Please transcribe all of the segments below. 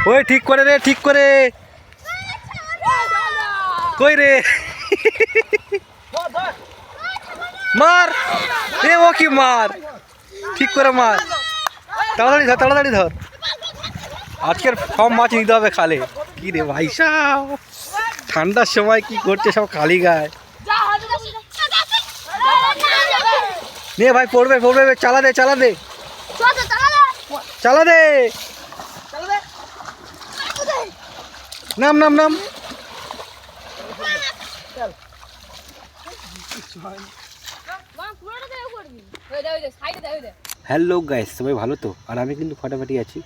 ওই ঠিক করে রে, ঠিক করে। কই রে? মার এ, ও কি মার, ঠিক করে মার। তাড়াতাড়ি ধর, তাড়াতাড়ি ধর। আজকের সব মাছ নিতে হবে খালে। কি রে ভাই সাহেব, ঠান্ডার সময় কি করছে সব খালি গায়ে। নে ভাই, পড়বে পড়বে, চালা দে, চালা দে, চালা দে। নাম নাম নাম। হ্যালো গাইস, সবাই ভালো তো? আর আমি কিন্তু ফাটাফাটি আছি।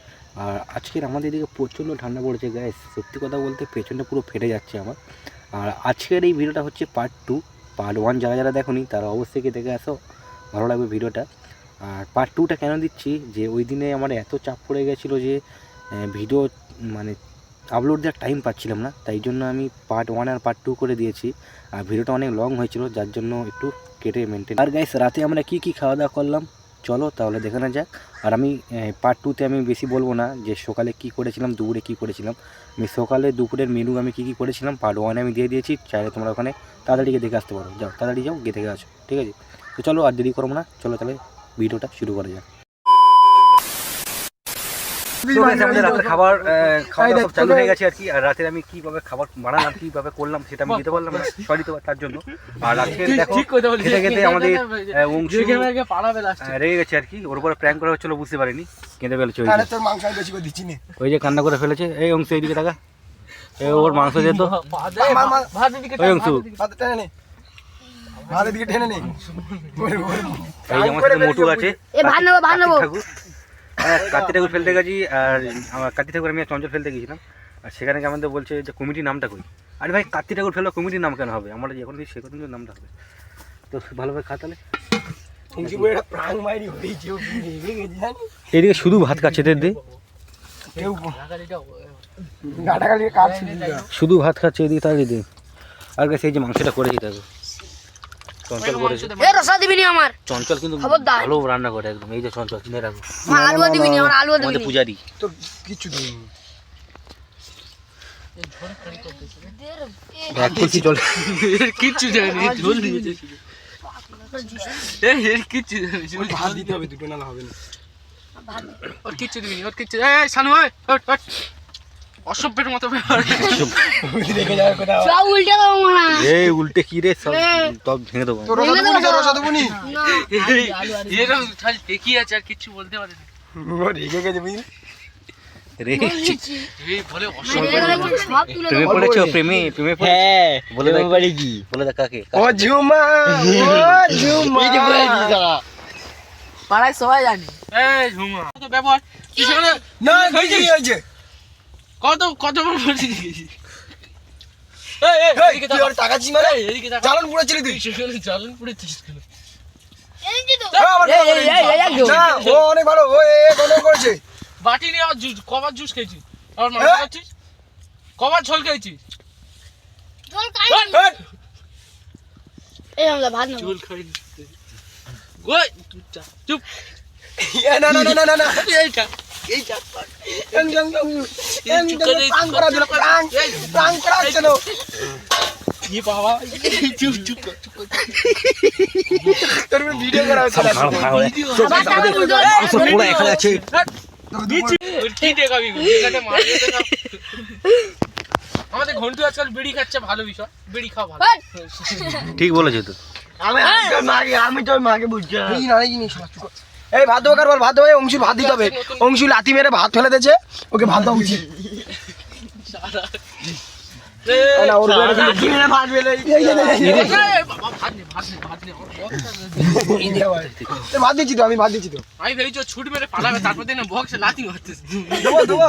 আর আজকের আমাদের এদিকে প্রচণ্ড ঠান্ডা পড়েছে গাইস, সত্যি কথা বলতে পেছনটা পুরো ফেটে যাচ্ছে আমার। আর আজকের এই ভিডিওটা হচ্ছে পার্ট 2। পার্ট 1 যারা যারা দেখোনি তারা অবশ্যই দেখে আসো, ভালো লাগবে ভিডিওটা। আর পার্ট 2টা কেন দিচ্ছি, যে ওই দিনে আমার এত চাপ পড়ে গেছিলো যে ভিডিও মানে আপলোড দেওয়ার টাইম পাচ্ছিলাম না, তাই জন্য আমি পার্ট 1 আর পার্ট 2 করে দিয়েছি। আর ভিডিওটা অনেক লং হয়েছিল, যার জন্য একটু কেটে মেনটেন। আর গাইস, রাতে আমরা কি খাওয়া দাওয়া করলাম চলো তাহলে দেখে না যাক। আর আমি পার্ট 2তে আমি বেশি বলবো না যে সকালে কি করেছিলাম, দুপুরে কি করেছিলাম। আমি সকালে দুপুরের মেনু আমি কী করেছিলাম পার্ট 1 আমি দিয়ে দিয়েছি, চাইলে তোমরা ওখানে তাড়াতাড়ি গিয়ে দেখে আসতে পারো। যাও তাড়াতাড়ি যাও, গিয়ে দেখে আসো, ঠিক আছে? তো চলো আর দেরি করবো না, চলো তাহলে ভিডিওটা শুরু করা যাক। আমাদের রাতের খাবার খাওয়া সব চালু হয়ে গেছে আর কি। আর রাতে আমি কীভাবে খাবার বানালাম, কীভাবে করলাম সেটা আমি দিতে পারলাম না, সরি তো তার জন্য। আর আজকে দেখো খেতে খেতে আমাদের অংশু রেগে গেছে আর কি, ওর উপরে প্র্যাঙ্ক করা হচ্ছিল, বুঝতে পারিনি, কেঁদে ফেলেছে। ওই যে কান্না করে ফেলেছে। এই অংশু এইদিকে টাকা, ওর মাংস যেত। ওই অংশু এই যে আমার সাথে মোটু আছে, কার্তিক ঠাকুর ফেলতে গেছি। আর আমার কার্তিক ঠাকুর আমি চঞ্চল ফেলতে গেছিলাম। আর সেখানে আমাদের বলছে যে কমিটির নামটা কই। আরে ভাই, কার্তিক ঠাকুর ফেললে কমিটির নাম কেন হবে? আমরা যখন সে কথা নামটা হবে। তো ভালোভাবে খা তাহলে। এদিকে শুধু ভাত খাচ্ছে, দে শুধু ভাত খাচ্ছে এদিকে, তাহলে দে। আর কাছে এই যে মাংসটা করেছি দেখো, চঞ্চল করেছে। চঞ্চল কিন্তু ভালো রান্না করে একদম। এই যে চঞ্চল কিনে রাখো, আমাদের পূজারি। তো কিছু দিন কিচ্ছু জানি ঝোল দিয়েছে, কিচ্ছু জানি ভাত দিতে হবে, দুটো নালা হবে না। ওর কিচ্ছু দিবি, ওর কিচ্ছু। শানু অসভ্যের মতো উল্টে কি রে, সব ভেঙে দেবো। কি আছে আর কিচ্ছু বলতে পারে না, রেগে গেছে বুঝলি। প্রেমে পড়েছো? প্রেমে প্রেমে বলে বাড়ি কি বলে কাকে? ও ঝুমা, পাড়ায় সবাই জানে। এই ঝুমা তো ব্যবহার না, কি হয়েছে? কত কত বলছি টাকা ছি মানে চালান পুড়েছিলি তুই? চালান পুড়েছিস কেন? ও অনেক ভালো, ও করেছে। বাটি নিয়ে কবার জুস খেয়েছিস, আর মাংস খাচ্ছিস, কবার ঝোল খেয়েছিস? ঝোল খাইনি। চুপ। না না না না না, এইটা এইটা ভিডিও করা হচ্ছে। আমাদের ঘন্টু আজকাল বিড়ি খাচ্ছে, ভালো বিষয়, বিড়ি খাওয়া ভালো। ঠিক বলেছো তো। আমি তো মাকে বুঝছি এই ভাত দেবো কারবার, ভাত দেবো। অংশুর ভাত দিতে হবে, অংশু লাথি মেরে ভাত ফেলে দিয়েছে, ওকে ভাত দেওয়া উচিত। ভাত দিচ্ছি তো, আমি ভাত দিচ্ছি তো। আমি ভেবেছি ছুট মেরে পালাবে, তারপর দিন বক্সে লাথি মারতেছে। দেবো দেবো।